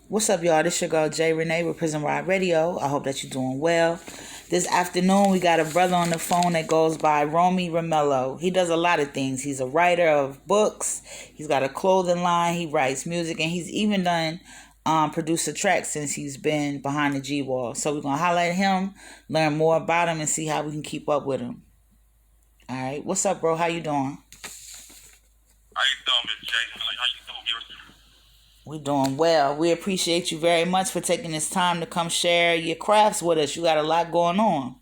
What's up, y'all? This your girl Jay Renee with Prison Ride Radio. I hope that you're doing well. This afternoon, we got a brother on the phone that goes by Romey Romello. He does a lot of things. He's a writer of books. He's got a clothing line. He writes music, and he's even done produce a track since he's been behind the G wall. So we're gonna highlight him, learn more about him, and see how we can keep up with him. All right, what's up, bro? How you doing? How you doing, Miss J? How you doing, viewers? We're doing well. We appreciate you very much for taking this time to come share your crafts with us. You got a lot going on.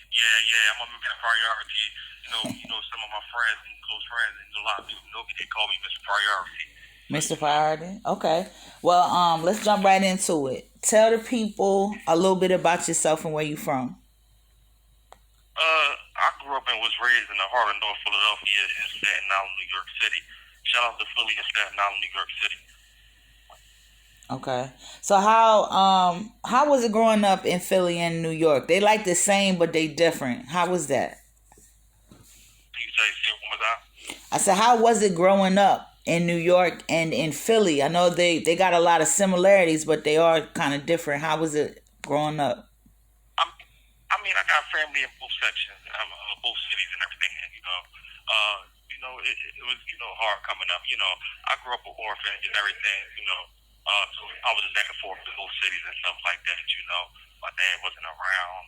Yeah, I'm a man of priority. Some of my friends and close friends, and a lot of people know me. They call me Mr. Priority. Mr. Priority. Okay. Well, let's jump right into it. Tell the people a little bit about yourself and where you from. I grew up and was raised in the heart of North Philadelphia in Staten Island, New York City. Shout out to Philly and Staten Island, New York City. Okay. So how was it growing up in Philly and New York? They like the same but they different. How was that? You say one more time? I said, how was it growing up in New York and in Philly? I know they got a lot of similarities, but they are kind of different. How was it growing up? I got family in both sections, both cities and everything. And, it was, hard coming up. I grew up an orphanage and everything, so I was just back and forth to both cities and stuff like that, My dad wasn't around,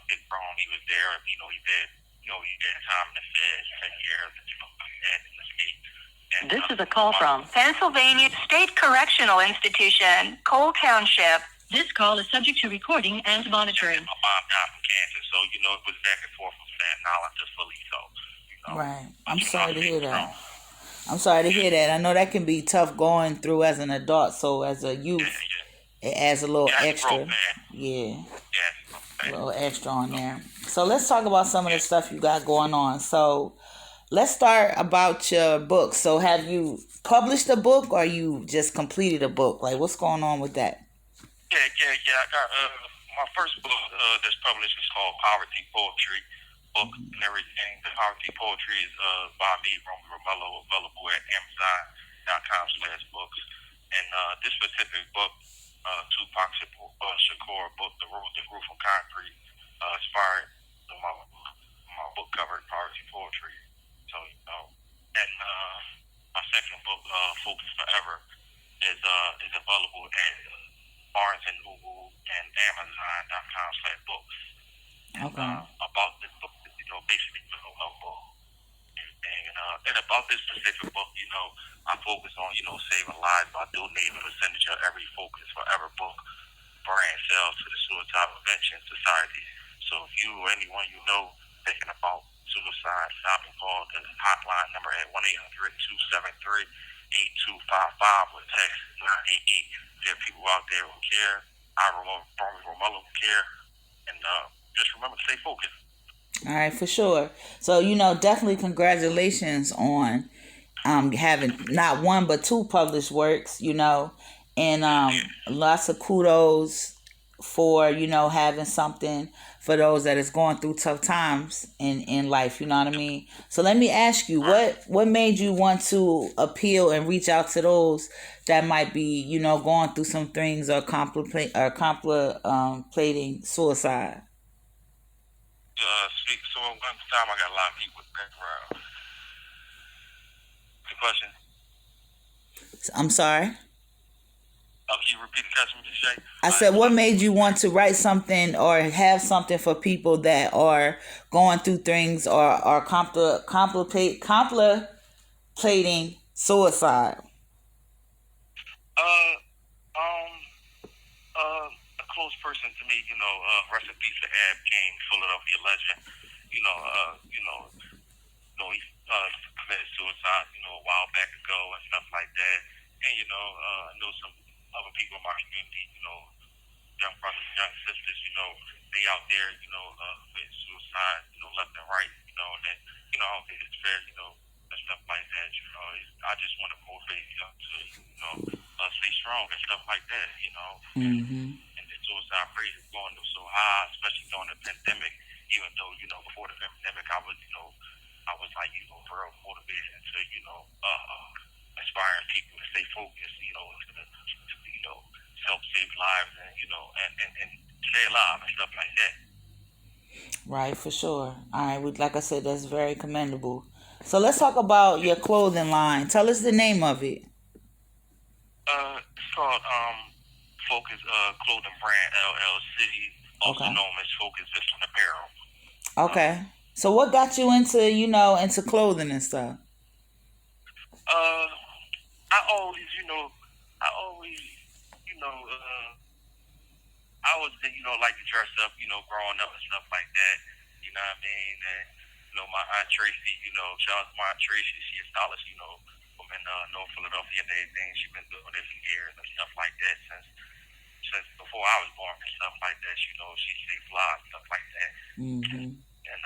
Big Bron, he was there, he did time in the Fed, 10 years, and in the state. This is a call from Pennsylvania State Correctional Institution, Cole Township. This call is subject to recording and monitoring. My mom died from cancer, so, it was back and forth from Staten Island to Philly, so, Right. I'm sorry to hear that. I'm sorry to hear that. I know that can be tough going through as an adult, so as a youth, it adds a little extra. Yeah. A little extra on there. So let's talk about some of the stuff you got going on. So let's start about your book. So have you published a book or you just completed a book? Like, what's going on with that? Yeah. I got my first book that's published is called Poverty Poetry book and everything. The Poverty Poetry is by me, Romey Romello, available at Amazon.com/books. And this specific book, Tupac Shakur book, The Roof of Concrete, inspired my book cover, Poverty Poetry. So, and my second book, Focus Forever, is available at Barnes and Noble and Amazon.com/books. Okay. About this book, basically mental health book. And about this specific book, I focus on, saving lives by donating a percentage of every Focus Forever book brand sales to the Suicide Prevention Society. So if you or anyone you know thinking about suicide, stop and call the hotline number at 1-800-273-8255 or text 988. There are people out there who care. I, Romey Romello, care. And just remember to stay focused. All right, for sure. So, definitely congratulations on having not one but two published works, and lots of kudos for, having something for those that is going through tough times in life, you know what I mean? So let me ask you, what made you want to appeal and reach out to those that might be, going through some things or contemplating suicide? So one time I got a lot of people with background. The question? I'm sorry? Can you repeat the question, Mr. Shay? I said, what made you want to write something or have something for people that are going through things or are contemplating suicide? A close person to me, rest in peace to Ab King, Philadelphia legend. He committed suicide, a while back ago and stuff like that. And, I know some other people in my community, young brothers, young sisters, they out there, committing suicide, left and right, and then, I don't think it's fair, and stuff like that, I just want to motivate you to, stay strong and stuff like that, Mm-hmm. And the suicide rate is going so high, especially during the pandemic, even though, before the pandemic, I was like, real motivated to, inspiring people to stay focused, to and stay alive and stuff like that. Right, for sure. All right, like I said, that's very commendable. So let's talk about your clothing line. Tell us the name of it. It's called Focus Clothing Brand LLC, also Okay. known as Focus Vision Apparel. Okay. So what got you into, into clothing and stuff? I always, I always, you know, uh, I always, like to dress up, growing up and stuff like that. You know what I mean? And my aunt Tracy, shout out to my aunt Tracy. She a stylist, from in North Philadelphia and everything. She's been doing this for years and stuff like that since before I was born and stuff like that. She stay fly and stuff like that. Mm-hmm. And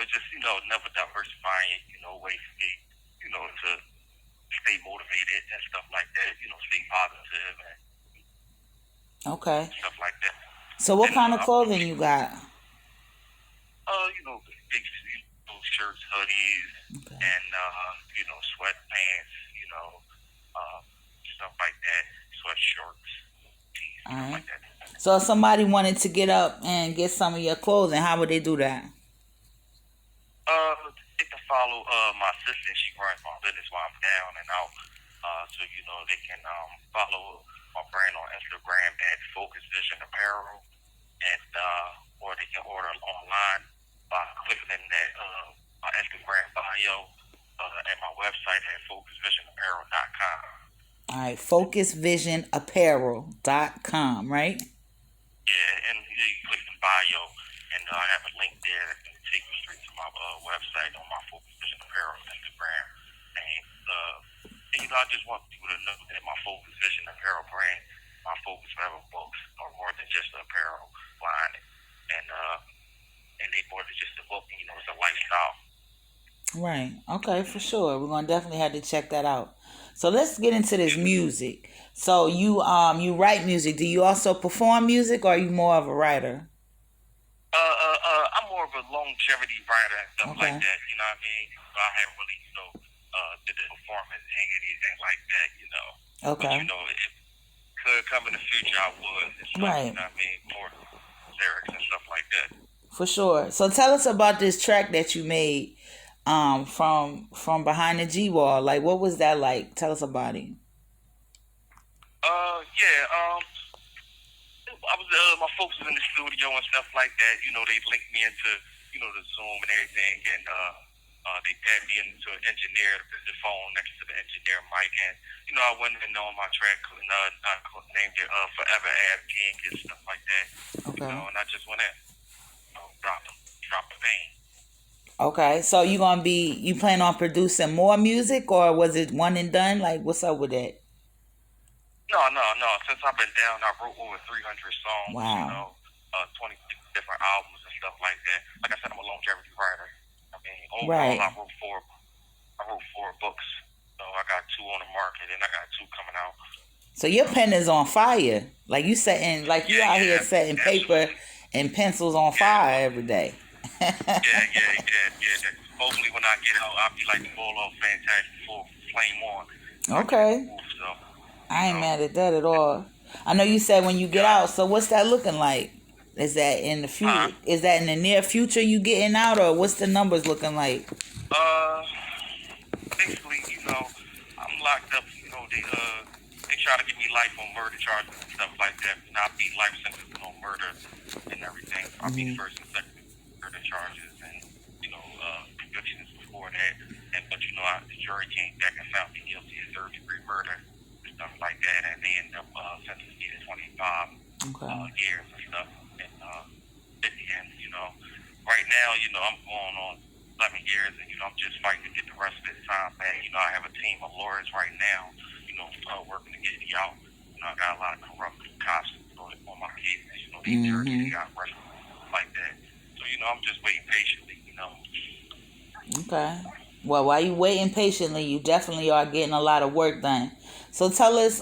it's just never diversifying, way for me, to stay motivated and stuff like that. Stay positive and Okay. stuff like that. So what And, kind of clothing you got? Big shirts, hoodies, Okay. and sweatpants, stuff like that, sweatshirts, tees, All stuff right. like that. So if somebody wanted to get up and get some of your clothing, how would they do that? They can follow my assistant. She runs my business while I'm down and out. So they can follow my brand on Instagram at Focus Vision Apparel, and or they can order online by clicking in that my Instagram bio and my website at focusvisionapparel.com. All right, focusvisionapparel.com, right? Yeah, and you click the bio, and I have a link there that can take you straight to my website on my Focus Vision Apparel Instagram. And I just want people to know that my Focus Vision Apparel brand, my Focus Forever books are more than just an apparel line, and they more than just a book. It's a lifestyle. Right. Okay, for sure. We're gonna definitely have to check that out. So let's get into this music. So you write music. Do you also perform music, or are you more of a writer? I'm more of a longevity writer and stuff Okay. like that. You know what I mean? I haven't really, did the performance and anything like that. Okay. But it could come in the future. I would. And stuff, Right. You know what I mean? More lyrics and stuff like that. For sure. So tell us about this track that you made from behind the G wall. Like, what was that like? Tell us about it. Yeah. I was my folks was in the studio and stuff like that. They linked me into the Zoom and everything, and they paired me into an engineer, the phone next to the engineer mic, and I went in on my track, and I named it Forever Ab King and stuff like that. Okay. And I just went in, drop a vein. Okay. So you plan on producing more music, or was it one and done? Like, what's up with that? No. Since I've been down, I wrote over 300 songs. Wow. 20 different albums and stuff like that. Like I said, I'm a longevity writer. I mean, overall, Right. I wrote four books. So I got 2 on the market, and I got 2 coming out. So your pen is on fire. Like you out here setting paper and pencils on fire every day. Yeah. Hopefully, when I get out, I'll be like the ball off Fantastic Four, flame on. Okay. So, I ain't mad at that at all. I know you said when you get out. So what's that looking like? Is that in the future? Is that in the near future you getting out, or what's the numbers looking like? Basically, I'm locked up. They try to give me life on murder charges and stuff like that. And I beat life sentences on murder and everything. I beat first and second murder charges and convictions before that. But the jury came back and found me guilty of 3rd-degree murder and stuff like that, and they ended up sentencing me to 25 years and stuff. And at the end, right now, I'm going on 11 years, and I'm just fighting to get the rest of this time back. I have a team of lawyers right now, working to get me out. I got a lot of corrupt cops on my cases. They jury got arrested like that. So I'm just waiting patiently. Okay. Well, while you waiting patiently, you definitely are getting a lot of work done. So tell us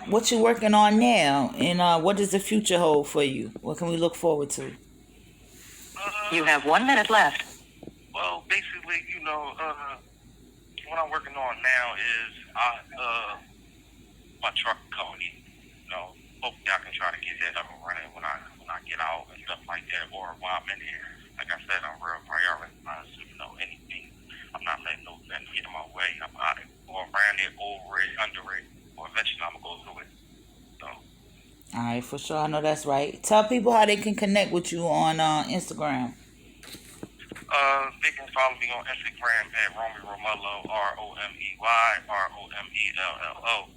what you're working on now, and what does the future hold for you? What can we look forward to? You have 1 minute left. Well, basically, what I'm working on now is my truck company. hopefully I can try to get that up and running when I get out and stuff like that, or while I'm in here. Like I said, I'm real prioritized. Anything. I'm not letting no nothing get in my way. I'm out it, or around it, over it, under it, or eventually I'm gonna go through it. So. All right, for sure. I know that's right. Tell people how they can connect with you on Instagram. They can follow me on Instagram at Romey Romello, ROMEY ROMELLO.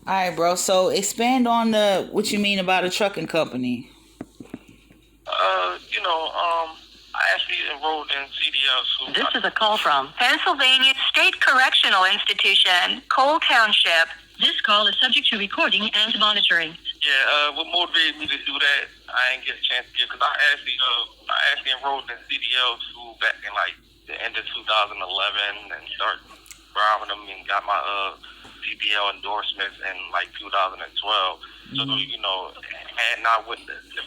All right, bro. So expand on what you mean about a trucking company. I actually enrolled in CDL. This is a call from Pennsylvania State Correctional Institution, Cole Township. This call is subject to recording and monitoring. Yeah, what motivated me to do that, I didn't get a chance to get, because I actually enrolled in CDL school back in like the end of 2011 and started driving them and got my CDL endorsements in like 2012. So, if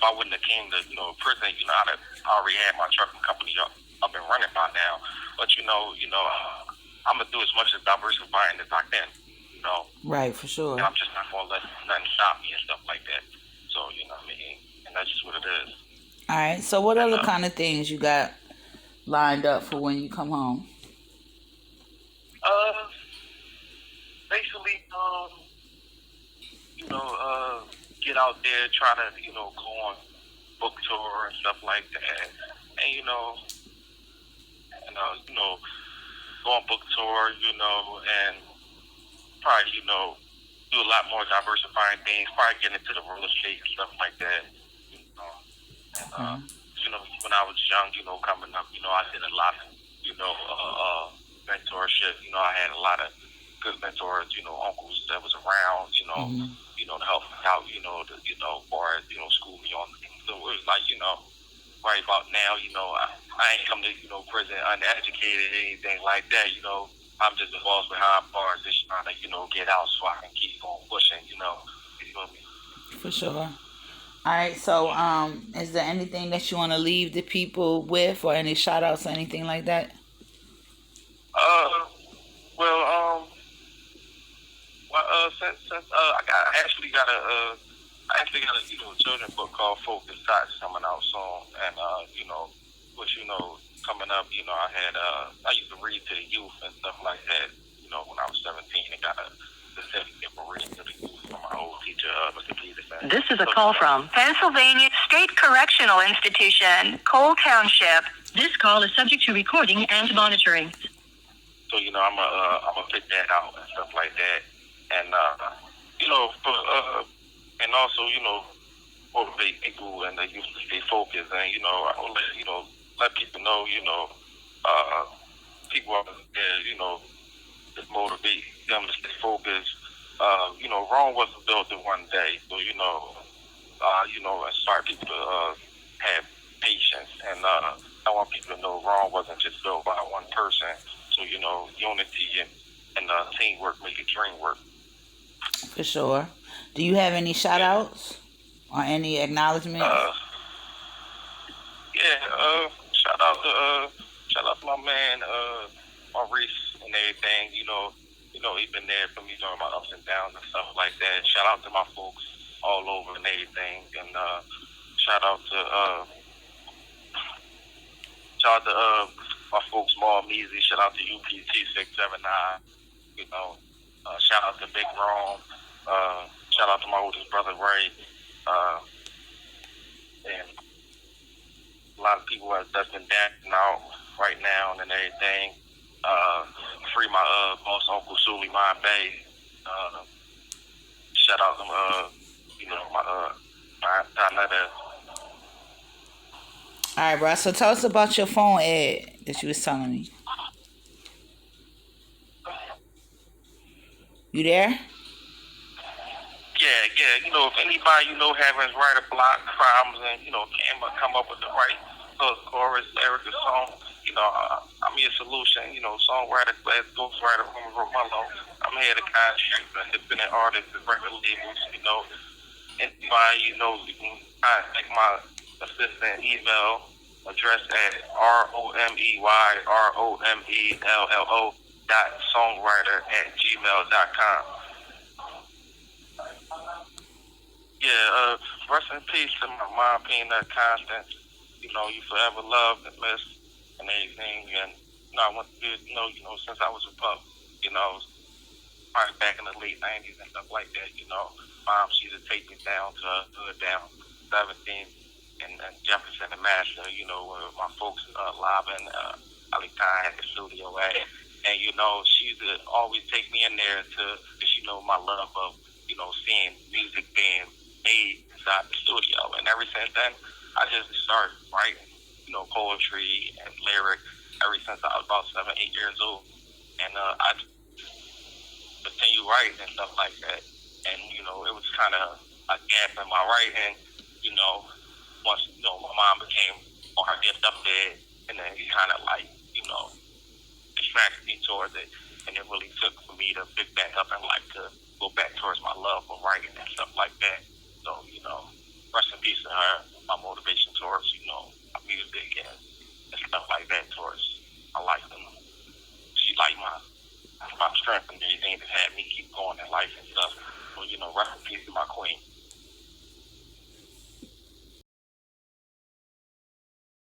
I wouldn't have came to, prison, I'd have already had my trucking company up and running by now. But, I'm going to do as much as diversifying as I can, Right, for sure. And I'm just not going to let nothing stop me and stuff like that. So, what I mean? And that's just what it is. All right. So what other kind of things you got lined up for when you come home? Basically, get out there, try to, go on book tour and stuff like that. And, go on book tour, and probably, do a lot more diversifying things, probably get into the real estate and stuff like that, And, when I was young, coming up, I did a lot of, mentorship. I had a lot of good mentors, uncles that was around, to help me out, or, school me on things. So it was like, right about now, I ain't come to, prison uneducated or anything like that, I'm just a boss behind bars, just trying to, get out so I can keep on pushing, you feel me? For sure. All right. So, is there anything that you want to leave the people with, or any shout outs or anything like that? Since I actually got a children's book called Focus Thoughts coming out soon, and which coming up, I used to read to the youth and stuff like that. When I was 17, and got a certificate for reading to the youth from my old teacher, Mr. Peterson. This is a call from Pennsylvania State Correctional Institution, Cole Township. This call is subject to recording and monitoring. So I'm gonna pick that out and stuff like that, and and also motivate people and the youth to stay focused, and I will let people know people out there to motivate them to stay focused. Rome wasn't built in one day, so inspire people to have patience, and I want people to know Rome wasn't just built by one person. So, unity and teamwork make a dream work. For sure. Do you have any shout outs or any acknowledgments? Shout out to my man, Maurice and everything. He been there for me during my ups and downs and stuff like that. Shout out to my folks all over and everything. And shout out to my folks, Maul Measy. Shout out to UPT 679. Shout out to Big Rome. Shout out to my oldest brother Ray. And a lot of people that's been dancing out right now and everything. Free my boss Uncle Suleiman Bay. Shout out to my Donetta. All right, bro. So tell us about your phone ad that you was telling me. You there? Yeah. If anybody, having writer block problems and, can't come up with the right chorus, lyric, or song, I'm your solution. Songwriter, ghostwriter, Romey Romello. I'm here to contract independent artists and record labels, anybody, you can contact my assistant email address at ROMEYROMELLO.songwriter@gmail.com. Yeah, rest in peace to my mom, Peanut Constance. You know, you forever loved and missed and everything. And I went through, since I was a pup, probably back in the late '90s and stuff like that. Mom, she used to take me down to her hood down 17 and Jefferson and Master. Where my folks, Lob and Ali Khan had the studio at. And she used to always take me in there because my love of seeing music being made inside the studio. And ever since then, I just started writing, poetry and lyrics ever since I was about 7, 8 years old. And I continue writing and stuff like that. And it was kind of a gap in my writing. You know, once my mom became on her deathbed, and then it kind of like distracted me towards it. And it really took for me to pick back up and like to go back towards my love for writing and stuff like that. So rest in peace to her. My motivation towards my music and stuff like that towards my life. And she like my strength and everything that had me keep going in life and stuff. So rest in peace to my queen.